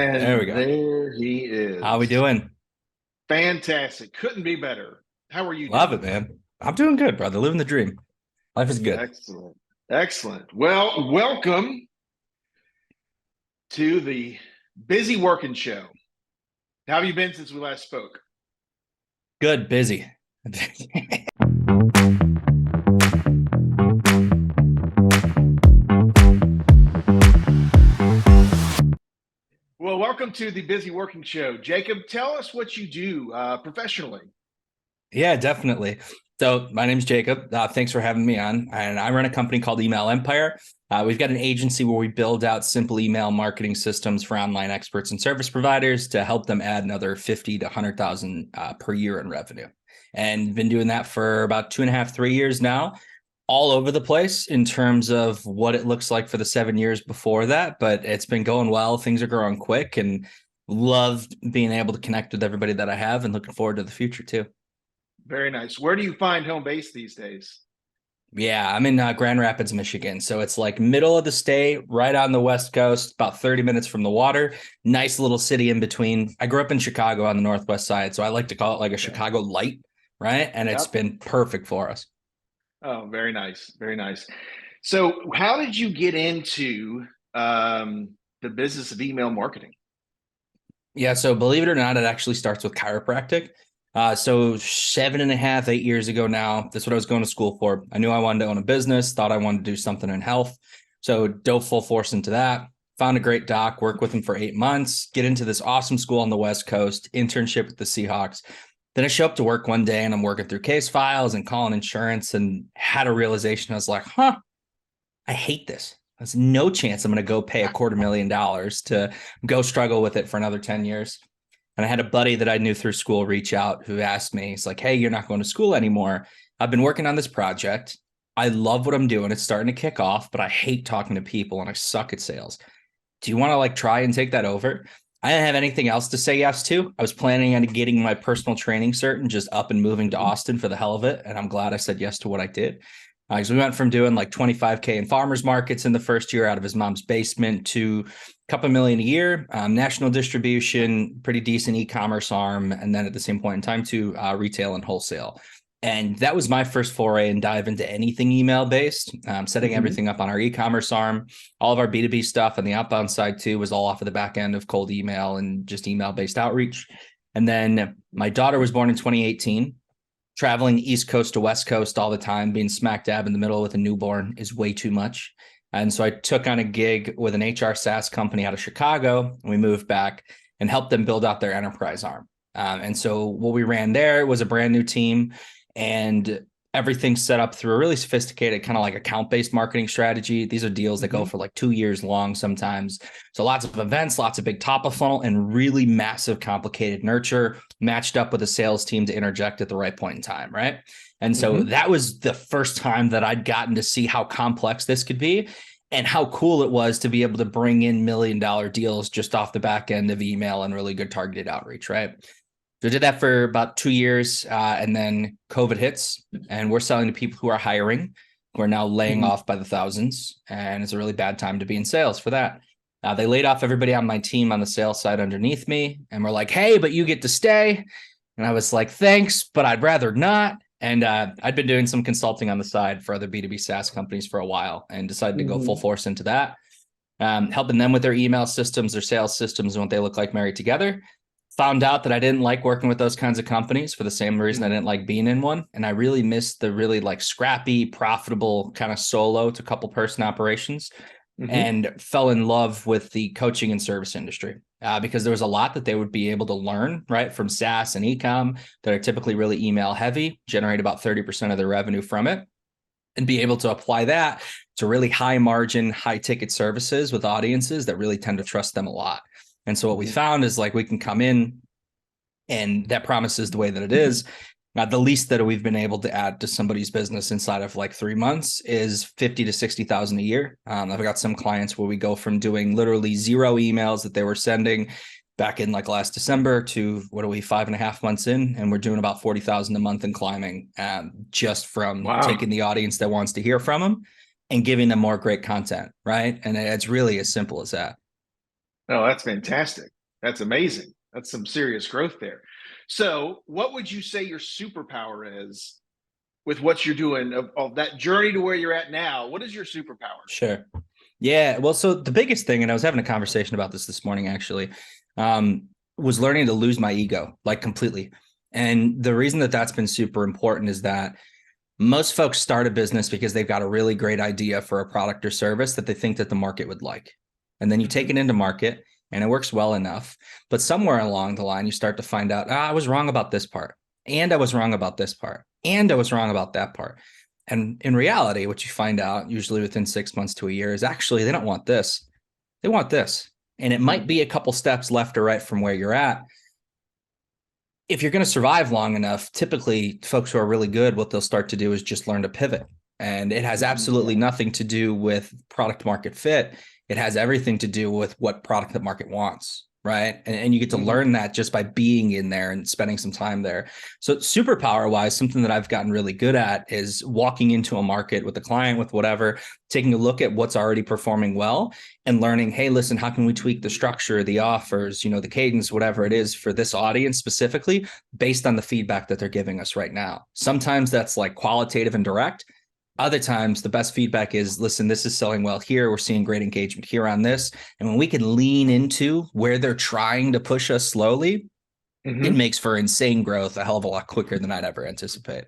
There we And go. there he How we is. doing? Fantastic. Couldn't be better. How are you Love it, doing? man. I'm doing good, brother. Living the dream. Life is good. Excellent. Excellent. Well, welcome to the Busy Working Show. How have you been since we last spoke? Good, busy. Well, welcome to the Busy Working Show. Jacob, tell us what you do professionally. Yeah, definitely. So my name's Jacob. Thanks for having me on. And I run a company called Email Empire. We've got an agency where we build out simple email marketing systems for online experts and service providers to help them add another 50 to 100,000 per year in revenue. And been doing that for about 2.5, 3 years now, all over the place in terms of what it looks like for the 7 years before that. But it's been going well. Things are growing quick and loved being able to connect with everybody that I have and looking forward to the future too. Very nice. Where do you find home base these days? Yeah, I'm in Grand Rapids, Michigan. So it's like middle of the state, right on the West Coast, about 30 minutes from the water. Nice little city in between. I grew up in Chicago on the Northwest side. So I like to call it like a Okay. Chicago light, right? And it's Yep. been perfect for us. Oh, very nice. Very nice. So, how did you get into the business of email marketing? Yeah, so believe it or not, it actually starts with chiropractic. So 7.5, 8 years ago now, that's what I was going to school for. I knew I wanted to own a business, thought I wanted to do something in health. So dove full force into that. Found a great doc, worked with him for 8 months, get into this awesome school on the West Coast, internship with the Seahawks. Then I show up to work one day and I'm working through case files and calling insurance and had a realization. I was like, I hate this. There's no chance I'm going to go pay $250,000 to go struggle with it for another 10 years. And I had a buddy that I knew through school reach out who asked me, he's like, hey, you're not going to school anymore. I've been working on this project. I love what I'm doing. It's starting to kick off, but I hate talking to people and I suck at sales. Do you want to like try and take that over? I didn't have anything else to say yes to. I was planning on getting my personal training cert and just up and moving to Austin for the hell of it. And I'm glad I said yes to what I did. Because we went from doing like 25K in farmers markets in the first year out of his mom's basement to a couple million a year, national distribution, pretty decent e-commerce arm, and then at the same point in time to retail and wholesale. And that was my first foray and dive into anything email based, setting Mhm. everything up on our e-commerce arm. All of our B2B stuff on the outbound side too was all off of the back end of cold email and just email based outreach. And then my daughter was born in 2018. Traveling East Coast to West Coast all the time, being smack dab in the middle with a newborn is way too much. And so I took on a gig with an HR SaaS company out of Chicago. And we moved back and helped them build out their enterprise arm. And so what we ran there was a brand new team and everything set up through a really sophisticated kind of like account-based marketing strategy. These are deals that go Mhm. for like 2 years long sometimes. So lots of events, lots of big top of funnel and really massive complicated nurture matched up with a sales team to interject at the right point in time, right? And so Mhm. that was the first time that I'd gotten to see how complex this could be and how cool it was to be able to bring in $1 million deals just off the back end of email and really good targeted outreach, right? So I did that for about 2 years, and then COVID hits, and we're selling to people who are hiring, who are now laying Mhm. off by the thousands, and it's a really bad time to be in sales for that. They laid off everybody on my team on the sales side underneath me, and we're like, "Hey, but you get to stay." And I was like, "Thanks, but I'd rather not." And I'd been doing some consulting on the side for other B2B SaaS companies for a while, and decided to go full Mhm. force into that, helping them with their email systems, their sales systems, and what they look like married together. Found out that I didn't like working with those kinds of companies for the same reason I Mhm. didn't like being in one. And I really missed the really like scrappy, profitable kind of solo to couple person operations Mhm. and fell in love with the coaching and service industry because there was a lot that they would be able to learn, right, from SaaS and ecom that are typically really email heavy, generate about 30% of their revenue from it, and be able to apply that to really high margin, high ticket services with audiences that really tend to trust them a lot. And so what we Mhm. found is like we can come in and that promises the way that it is. The least that we've been able to add to somebody's business inside of like 3 months is 50 to 60,000 a year. I've got some clients where we go from doing literally zero emails that they were sending back in like last December to what are we 5.5 months in, and we're doing about 40,000 a month and climbing, just from Wow. taking the audience that wants to hear from them and giving them more great content, right? And it's really as simple as that. Oh, that's fantastic. That's amazing. That's some serious growth there. So, what would you say your superpower is with what you're doing of that journey to where you're at now? What is your superpower? Sure. Yeah. Well, so the biggest thing, and I was having a conversation about this morning actually, um, was learning to lose my ego like completely. And the reason that that's been super important is that most folks start a business because they've got a really great idea for a product or service that they think that the market would like. And then you take Mm-hmm. it into market and it works well enough. But somewhere along the line, you start to find out, I was wrong about this part. And I was wrong about this part. And I was wrong about that part. And in reality, what you find out usually within 6 months to a year is actually they don't want this. They want this. And it might Mm-hmm. be a couple steps left or right from where you're at. If you're going to survive long enough, typically folks who are really good, what they'll start to do is just learn to pivot. And it has Mm-hmm. absolutely nothing to do with product market fit. It has everything to do with what product the market wants. Right. And you get to Mm-hmm. learn that just by being in there and spending some time there. So, superpower wise, something that I've gotten really good at is walking into a market with a client, with whatever, taking a look at what's already performing well and learning, hey, listen, how can we tweak the structure, the offers, the cadence, whatever it is for this audience specifically, based on the feedback that they're giving us right now. Sometimes that's like qualitative and direct. Other times, the best feedback is, listen, this is selling well here. We're seeing great engagement here on this. And when we can lean into where they're trying to push us slowly, it Mm-hmm. makes for insane growth a hell of a lot quicker than I'd ever anticipate.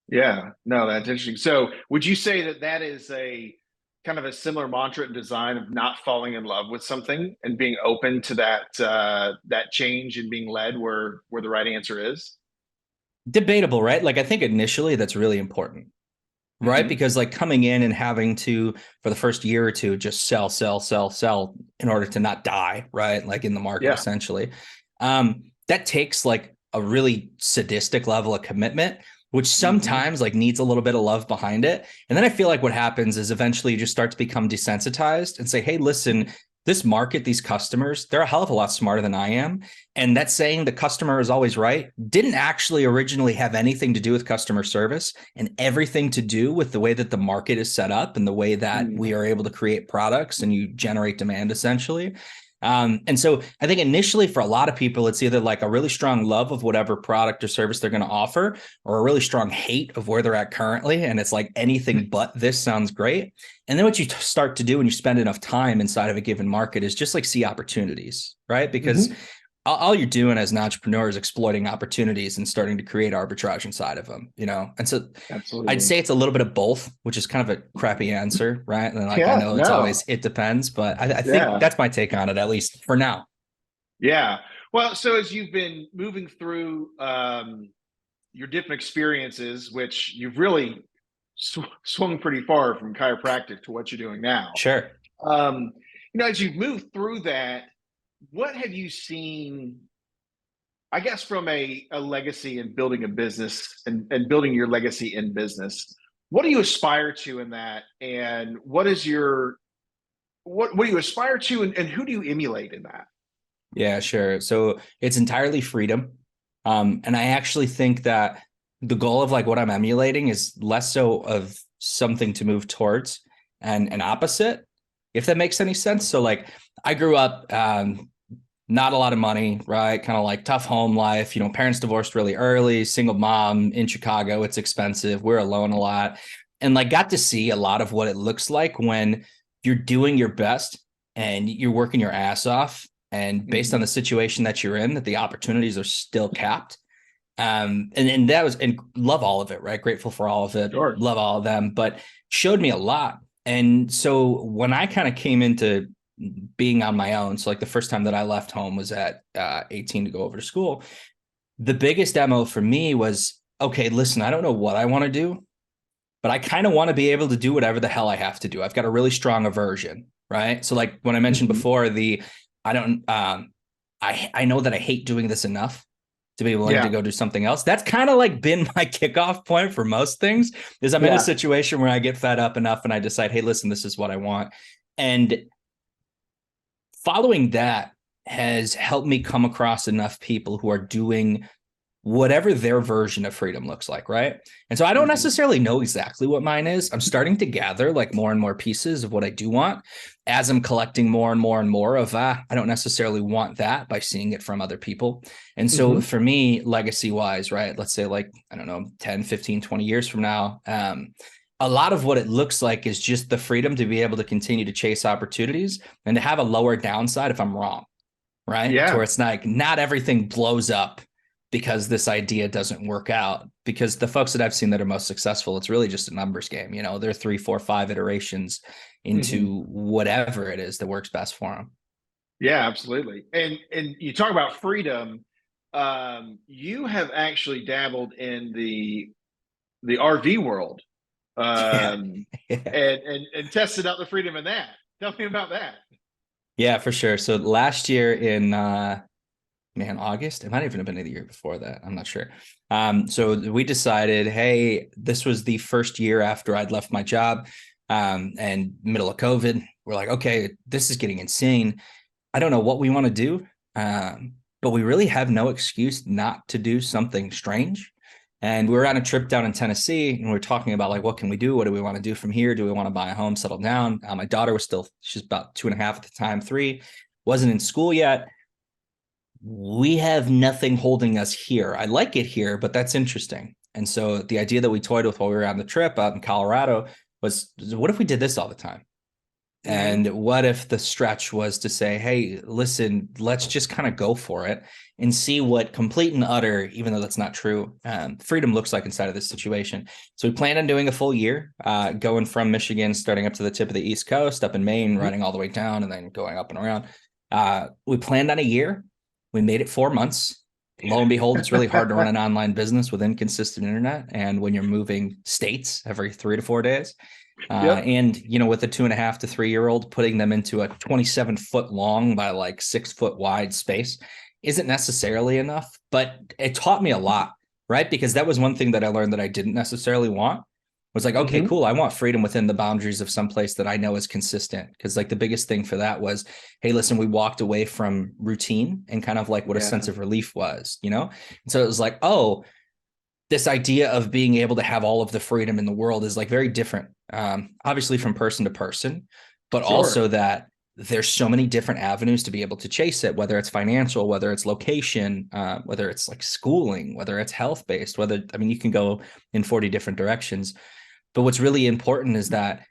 Yeah, no, that's interesting. So, would you say that that is a kind of a similar mantra and design of not falling in love with something and being open to that change and being led where the right answer is? Debatable, right? Like, I think initially that's really important, right? Mm-hmm. Because like coming in and having to, for the first year or two, just sell, sell, sell, sell in order to not die, right? Like in the market, Yeah. essentially. That takes like a really sadistic level of commitment, which Mm-hmm. sometimes like needs a little bit of love behind it. And then I feel like what happens is eventually you just start to become desensitized and say, hey, listen, this market, these customers, they're a hell of a lot smarter than I am. And that saying the customer is always right didn't actually originally have anything to do with customer service and everything to do with the way that the market is set up and the way that Mm-hmm. we are able to create products and you generate demand essentially. And so I think initially for a lot of people, it's either like a really strong love of whatever product or service they're going to offer, or a really strong hate of where they're at currently. And it's like anything but this sounds great. And then what you start to do when you spend enough time inside of a given market is just like see opportunities, right? Because Mm-hmm. all you're doing as an entrepreneur is exploiting opportunities and starting to create arbitrage inside of them. And so I'd Absolutely. say it's a little bit of both, which is kind of a crappy answer, right? And like I Yeah, know it's no. always it depends, but I think Yeah. that's my take on it, at least for now. Yeah. Well, so as you've been moving through your different experiences, which you've really swung pretty far from chiropractic to what you're doing now. Sure. Um, as you've moved through that, what have you seen, I guess, from a legacy and building a business and building your legacy in business? What do you aspire to in that? And what is your, what do you aspire to and who do you emulate in that? Yeah, sure. So it's entirely freedom. And I actually think that the goal of like what I'm emulating is less so of something to move towards and an opposite, if that makes any sense. So like I grew up not a lot of money, right? Kind of like tough home life. Parents divorced really early, single mom in Chicago. It's expensive. We're alone a lot. And like got to see a lot of what it looks like when you're doing your best and you're working your ass off. And based on Mm-hmm. the situation that you're in, that the opportunities are still capped. And that was, and love all of it, right? Grateful for all of it, Sure. love all of them, but showed me a lot. And so when I kind of came into being on my own, so like the first time that I left home was at 18 to go over to school, the biggest demo for me was, okay, listen, I don't know what I want to do, but I kind of want to be able to do whatever the hell I have to do. I've got a really strong aversion, right? So like when I mentioned Mm-hmm. before, I don't I know that I hate doing this enough to be willing to Yeah. go do something else. That's kind of like been my kickoff point for most things is I'm in a Yeah. situation where I get fed up enough and I decide, hey, listen, this is what I want. And following that has helped me come across enough people who are doing whatever their version of freedom looks like, right? And so I don't Hmm. necessarily know exactly what mine is. I'm starting to gather like more and more pieces of what I do want as I'm collecting more and more and more of I don't necessarily want that by seeing it from other people. And so Hmm. for me, legacy wise, right? Let's say like, I don't know, 10, 15, 20 years from now, a lot of what it looks like is just the freedom to be able to continue to chase opportunities and to have a lower downside if I'm wrong, right? To where Yeah, it's like not everything blows up because this idea doesn't work out. Because the folks that I've seen that are most successful, it's really just a numbers game. You know, they're 3, 4, 5 iterations hmm, into whatever it is that works best for them. yeah, absolutely. And you talk about freedom. You have actually dabbled in the RV world, Yeah. um, Yeah. and tested out the freedom in that. Tell me about that. Yeah, for sure. So last year in man, August. It might even have been the year before that. I'm not sure. So we decided, hey, this was the first year after I'd left my job, and middle of COVID. We're like, okay, this is getting insane. I don't know what we want to do, but we really have no excuse not to do something strange. And we were on a trip down in Tennessee, and we are talking about like, what can we do? What do we want to do from here? Do we want to buy a home, settle down? My daughter was still, she's about 2.5 at the time, 3, wasn't in school yet. We have nothing holding us here. I like it here, but that's interesting. And so the idea that we toyed with while we were on the trip out in Colorado was, what if we did this all the time? Hmm. And what if the stretch was to say, hey, listen, let's just kind of go for it and see what complete and utter, even though that's not true, freedom looks like inside of this situation. So we planned on doing a full year, going from Michigan, starting up to the tip of the East Coast, up in Maine, Hmm. riding all the way down, and then going up and around. We planned on a year. We made it 4 months. Lo and behold, it's really hard to run an online business with inconsistent internet. And when you're moving states every 3 to 4 days, Yep. and with a 2.5 to 3 year old, putting them into a 27-foot long by like 6 foot wide space isn't necessarily enough. But it taught me a lot, right? Because that was one thing that I learned that I didn't necessarily want. Was like, okay, Hmm. cool. I want freedom within the boundaries of some place that I know is consistent. Because like the biggest thing for that was, hey, listen, we walked away from routine and kind of like what a sense Yeah. of relief was. And so it was like, oh, this idea of being able to have all of the freedom in the world is like very different, obviously from person to person, but also Sure. that there's so many different avenues to be able to chase it, whether it's financial, whether it's location, whether it's like schooling, whether it's health based, whether, I mean, you can go in 40 different directions. But what's really important is that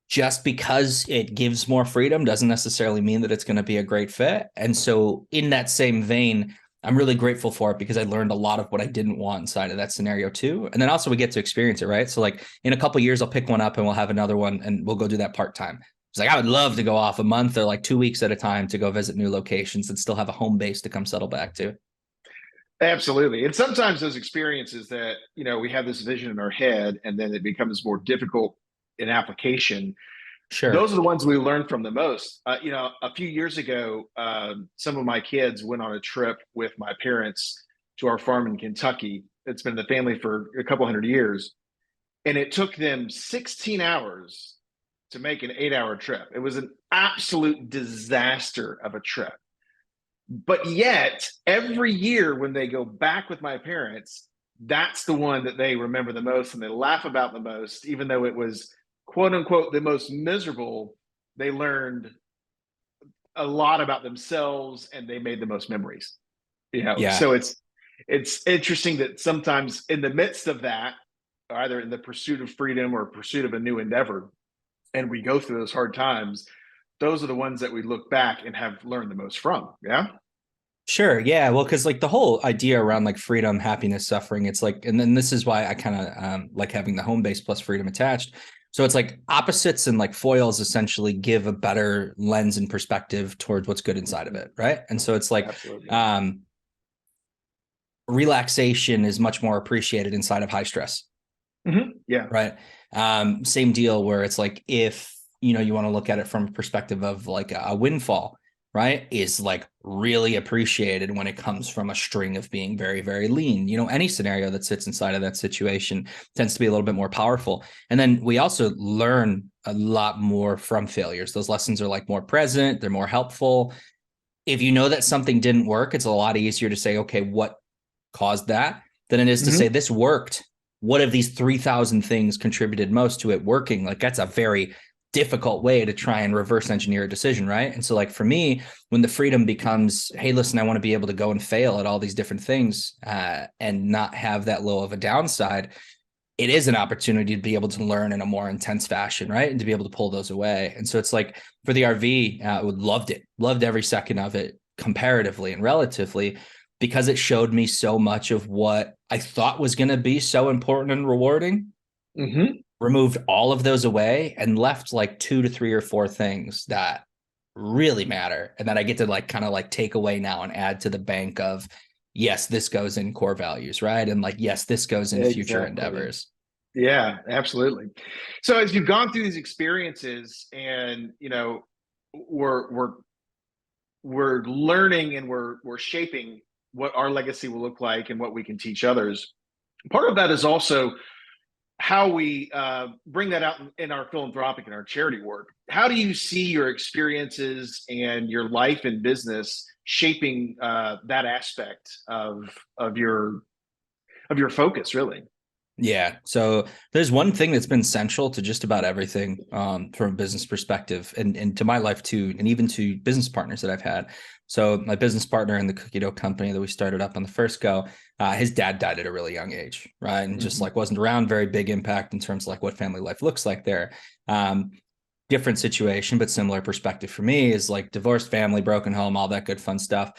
just because it gives more freedom doesn't necessarily mean that it's going to be a great fit. And so, in that same vein, I'm really grateful for it because I learned a lot of what I didn't want inside of that scenario too. And then also we get to experience it, right? So, like in a couple years, I'll pick one up and we'll have another one and we'll go do that part time. It's like I would love to go off a month or like 2 weeks at a time to go visit new locations and still have a home base to come settle back to. Absolutely. And sometimes those experiences that, we have this vision in our head and then it becomes more difficult in application. Sure. Those are the ones we learn from the most. A few years ago, some of my kids went on a trip with my parents to our farm in Kentucky. It's been in the family for a couple hundred years. And it took them 16 hours to make an 8-hour trip. It was an absolute disaster of a trip. But yet, every year when they go back with my parents, that's the one that they remember the most and they laugh about the most, even though it was quote unquote the most miserable. They learned a lot about themselves and they made the most memories. Yeah. So it's interesting that sometimes in the midst of that, either in the pursuit of freedom or pursuit of a new endeavor, and we go through those hard times, those are the ones that we look back and have learned the most from. Yeah. Sure. Yeah. Well, because like the whole idea around like freedom, happiness, suffering, it's like, and then this is why I kind of like having the home base plus freedom attached. So it's like opposites and like foils essentially give a better lens and perspective towards what's good inside of Mm-hmm. it. Right. And so it's like Absolutely. um, relaxation is much more appreciated inside of high stress. Mm-hmm. Yeah. Right. Same deal where it's like if you want to look at it from a perspective of like a windfall, right, is like really appreciated when it comes from a string of being very, very lean. Any scenario that sits inside of that situation tends to be a little bit more powerful. And then we also learn a lot more from failures. Those lessons are like more present, they're more helpful. If you know that something didn't work, it's a lot easier to say, okay, what caused that than it is to say Hmm. this worked. What of these 3,000 things contributed most to it working? Like that's a very difficult way to try and reverse engineer a decision, right? And so like for me, when the freedom becomes, hey, listen, I want to be able to go and fail at all these different things and not have that low of a downside, it is an opportunity to be able to learn in a more intense fashion, right? And to be able to pull those away. And so it's like for the RV, loved it, loved every second of it comparatively and relatively, because it showed me so much of what I thought was going to be so important and rewarding, Hmm. removed all of those away and left like 2 to 3 or 4 things that really matter and that I get to like kind of like take away now and add to the bank of, yes, this goes in core values, right? And like, yes, this goes in future Exactly. endeavors. Yeah, absolutely. So as you've gone through these experiences and, we're we're learning and we're shaping what our legacy will look like and what we can teach others. Part of that is also how we bring that out in our philanthropic and our charity work. How do you see your experiences and your life and business shaping that aspect of your focus, really? Yeah. So there's one thing that's been central to just about everything from a business perspective and to my life too, and even to business partners that I've had. So my business partner in the cookie dough company that we started up on the first go, his dad died at a really young age, right? And just Mm-hmm. like wasn't around, very big impact in terms of like what family life looks like there. Um, Different situation, but similar perspective for me is like divorced family, broken home, all that good fun stuff.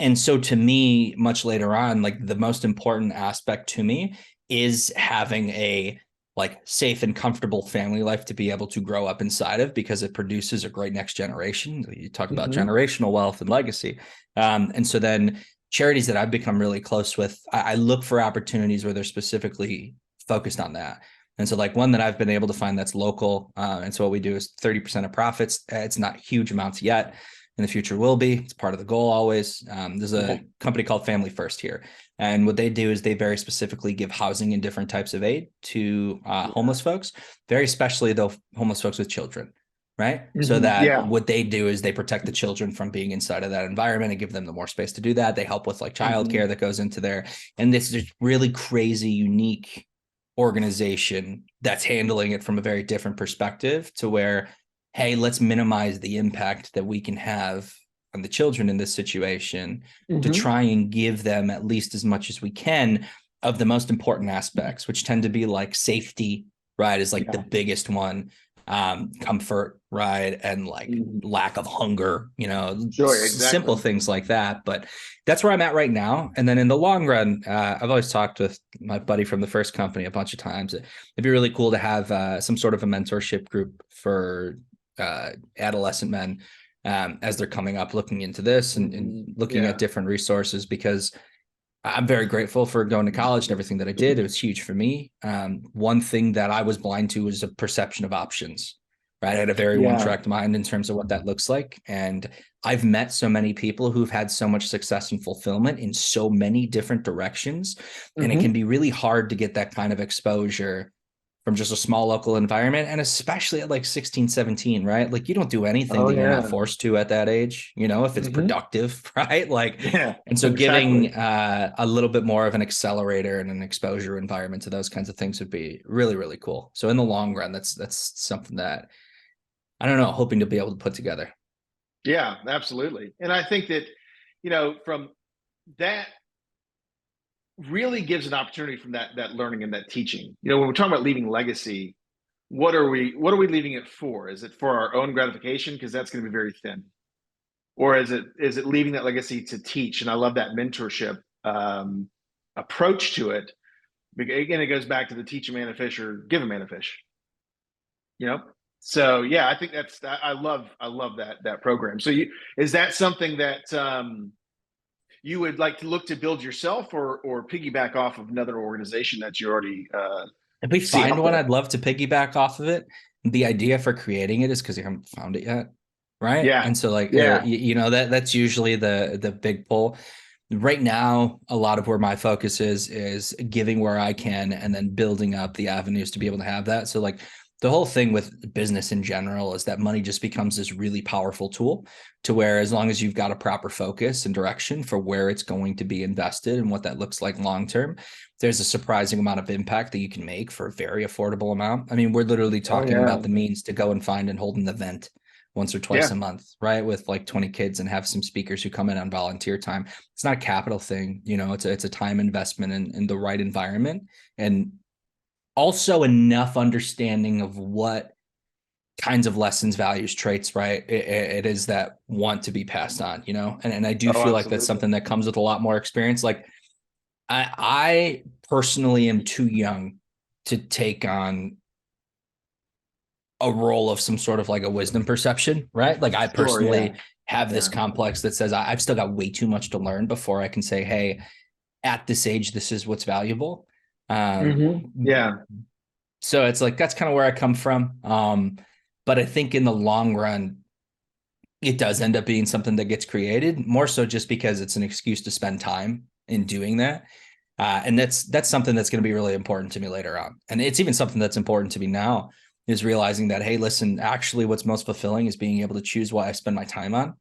And so to me, much later on, like the most important aspect to me is having a like safe and comfortable family life to be able to grow up inside of because it produces a great next generation. You talk about Mm-hmm. generational wealth and legacy. And so then charities that I've become really close with, I look for opportunities where they're specifically focused on that. And so, like one that I've been able to find that's local. And so, what we do is 30% of profits. It's not huge amounts yet. In the future, will be. It's part of the goal always. There's a Okay. company called Family First here. And what they do is they very specifically give housing and different types of aid to Yeah. homeless folks, very especially though homeless folks with children, right? So Mm-hmm. that Yeah. what they do is they protect the children from being inside of that environment and give them the more space to do that. They help with like Mm-hmm. childcare that goes into there. And this is really crazy, unique organization that's handling it from a very different perspective to where, hey, let's minimize the impact that we can have on the children in this situation to Mm-hmm. try and give them at least as much as we can of the most important aspects, which tend to be like safety, right, is like the Yeah. biggest one, comfort, right, and like Mm-hmm. lack of hunger, Sure. simple Exactly. things like that. But that's where I'm at right now. And then in the long run, I've always talked with my buddy from the first company a bunch of times. It'd be really cool to have some sort of a mentorship group for adolescent men as they're coming up, looking into this and Mm-hmm. looking at Yeah. different resources because I'm very grateful for going to college and everything that I did. It was huge for me. One thing that I was blind to was a perception of options, right? I had a very one Yeah. track mind in terms of what that looks like. And I've met so many people who've had so much success and fulfillment in so many different directions. And it can Mm-hmm. be really hard to get that kind of exposure from just a small local environment. And especially at like 16, 17, right? Like you don't do anything Oh that you're not yeah. forced to at that age, if it's Mm-hmm. productive, right? Like, Yeah. and so Exactly. giving a little bit more of an accelerator and an exposure environment to those kinds of things would be really, really cool. So in the long run, that's something that I don't know, hoping to be able to put together. Yeah. Absolutely. And I think that from that really gives an opportunity from that learning and that teaching. When we're talking about leaving legacy, what are we leaving it for? Is it for our own gratification because that's going to be very thin, or is it leaving that legacy to teach? And I love that mentorship approach to it. Again, it goes back to the teach a man a fish or give a man a fish. You know. So yeah, I think I love that program. So is that something that you would like to look to build yourself or piggyback off of another organization that you already If we see find out one, there? I'd love to piggyback off of it. The idea for creating it is because you haven't found it yet, right? Yeah. And so, like, Yeah. that's usually the big pull. Right now, a lot of where my focus is giving where I can, and then building up the avenues to be able to have that. So, like, the whole thing with business in general is that money just becomes this really powerful tool to where as long as you've got a proper focus and direction for where it's going to be invested and what that looks like long term, there's a surprising amount of impact that you can make for a very affordable amount. I mean, we're literally Oh talking yeah. about the means to go and find and hold an event once or twice a Yeah. month, right? With like 20 kids and have some speakers who come in on volunteer time. It's not a capital thing, it's a time investment in the right environment. And also enough understanding of what kinds of lessons, values, traits, right? It is that want to be passed on, and I do Oh, feel like that's absolutely. something that comes with a lot more experience. Like I personally am too young to take on a role of some sort of like a wisdom perception, right? Like I Sure. Yeah. personally have this Yeah. complex that says I've still got way too much to learn before I can say, hey, at this age, this is what's valuable. Um, Yeah. so it's like that's kind of where I come from. But I think in the long run, it does end up being something that gets created more so just because it's an excuse to spend time in doing that. And that's something that's going to be really important to me later on. And it's even something that's important to me now is realizing that, hey, listen, actually what's most fulfilling is being able to choose what I spend my time on.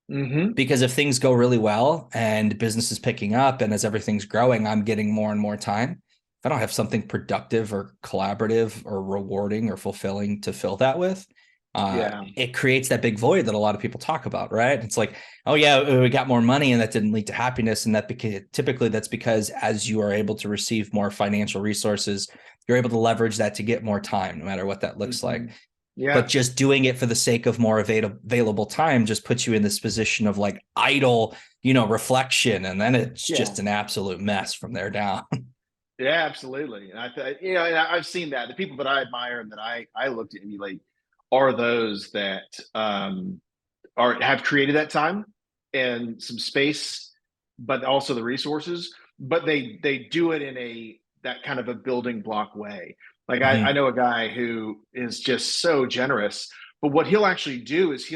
Hmm. Because if things go really well and business is picking up and as everything's growing, I'm getting more and more time. If I don't have something productive or collaborative or rewarding or fulfilling to fill that with, Yeah. it creates that big void that a lot of people talk about, right? It's like, oh yeah, we got more money and that didn't lead to happiness. And that typically that's because as you are able to receive more financial resources, you're able to leverage that to get more time, no matter what that looks Hmm. like. But Yeah. just doing it for the sake of more available time just puts you in this position of like idle, reflection. And then it's Yeah. just an absolute mess from there down. Yeah, absolutely. And and I've seen that the people that I admire and that I looked at emulate are those that are have created that time and some space, but also the resources. But they do it in a that kind of a building block way. Like I Mhm. know a guy who is just so generous, but what he'll actually do is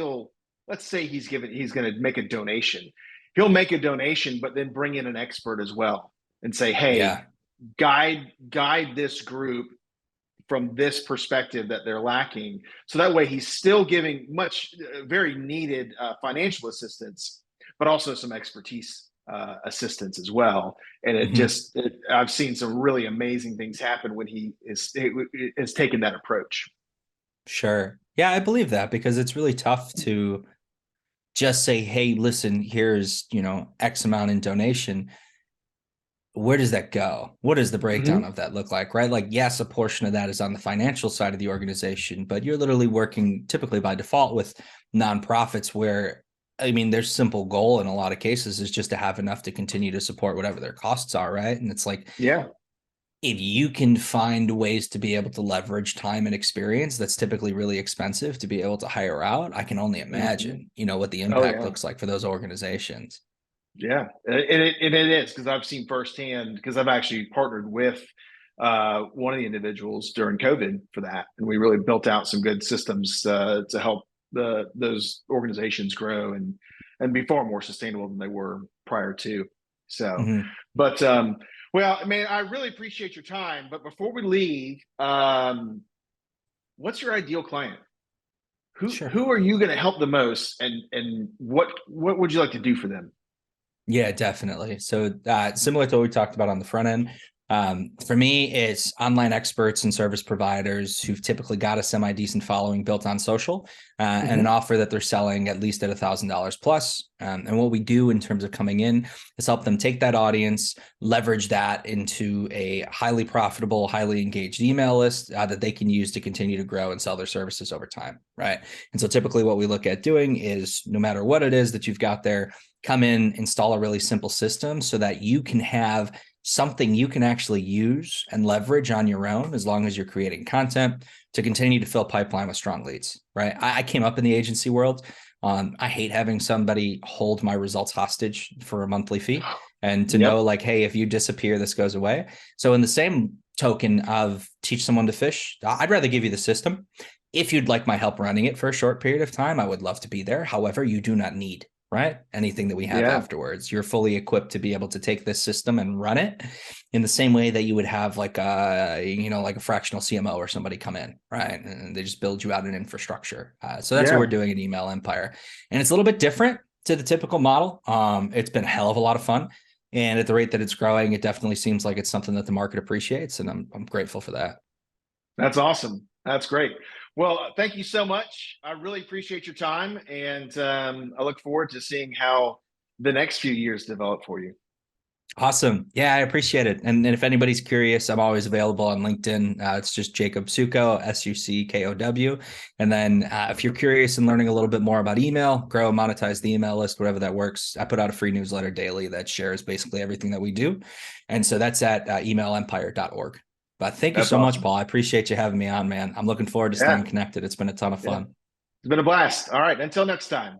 let's say he's going to make a donation. He'll make a donation, but then bring in an expert as well and say, hey, Yeah. guide this group from this perspective that they're lacking. So that way he's still giving much very needed financial assistance, but also some expertise assistance as well. And Mhm. I've seen some really amazing things happen when is taken that approach. Sure. Yeah, I believe that because it's really tough to just say, hey, listen, here's, X amount in donation. Where does that go? What does the breakdown Mm-hmm. of that look like, right? Like, yes, a portion of that is on the financial side of the organization, but you're literally working typically by default with nonprofits where, I mean, their simple goal in a lot of cases is just to have enough to continue to support whatever their costs are, right? And it's like, Yeah. if you can find ways to be able to leverage time and experience that's typically really expensive to be able to hire out, I can only Mm-hmm. imagine, what the Oh impact yeah. looks like for those organizations. Yeah, and it is because I've seen firsthand because I've actually partnered with one of the individuals during COVID for that, and we really built out some good systems to help those organizations grow and be far more sustainable than they were prior to. So, Mhm. but well, man, I really appreciate your time. But before we leave, what's your ideal client? Sure. Who are you going to help the most, and what would you like to do for them? Yeah, definitely. So similar to what we talked about on the front end, for me, it's online experts and service providers who've typically got a semi-decent following built on social and an Hmm. offer that they're selling at least at $1,000 plus. And what we do in terms of coming in is help them take that audience, leverage that into a highly profitable, highly engaged email list that they can use to continue to grow and sell their services over time, right? And so typically what we look at doing is no matter what it is that you've got there, come in, install a really simple system so that you can have something you can actually use and leverage on your own as long as you're creating content to continue to fill pipeline with strong leads, right? I came up in the agency world. I hate having somebody hold my results hostage for a monthly fee and to know Yep. like, hey, if you disappear, this goes away. So in the same token of teach someone to fish, I'd rather give you the system. If you'd like my help running it for a short period of time, I would love to be there. However, you do not need right? Anything that we have Yeah. afterwards, you're fully equipped to be able to take this system and run it in the same way that you would have like like a fractional CMO or somebody come in, right? And they just build you out an infrastructure. So that's what we're Yeah. doing at Email Empire. And it's a little bit different to the typical model. It's been a hell of a lot of fun. And at the rate that it's growing, it definitely seems like it's something that the market appreciates. And I'm grateful for that. That's awesome. That's great. Well, thank you so much. I really appreciate your time, and I look forward to seeing how the next few years develop for you. Awesome. Yeah, I appreciate it. And if anybody's curious, I'm always available on LinkedIn. It's just Jacob Suckow, Suckow. And then if you're curious and learning a little bit more about email, grow, monetize the email list, whatever that works, I put out a free newsletter daily that shares basically everything that we do. And so that's at emailempire.org. But thank you That's so much, awesome. Paul. I appreciate you having me on, man. I'm looking forward to Yeah. staying connected. It's been a ton of Yeah. fun. It's been a blast. All right. Until next time.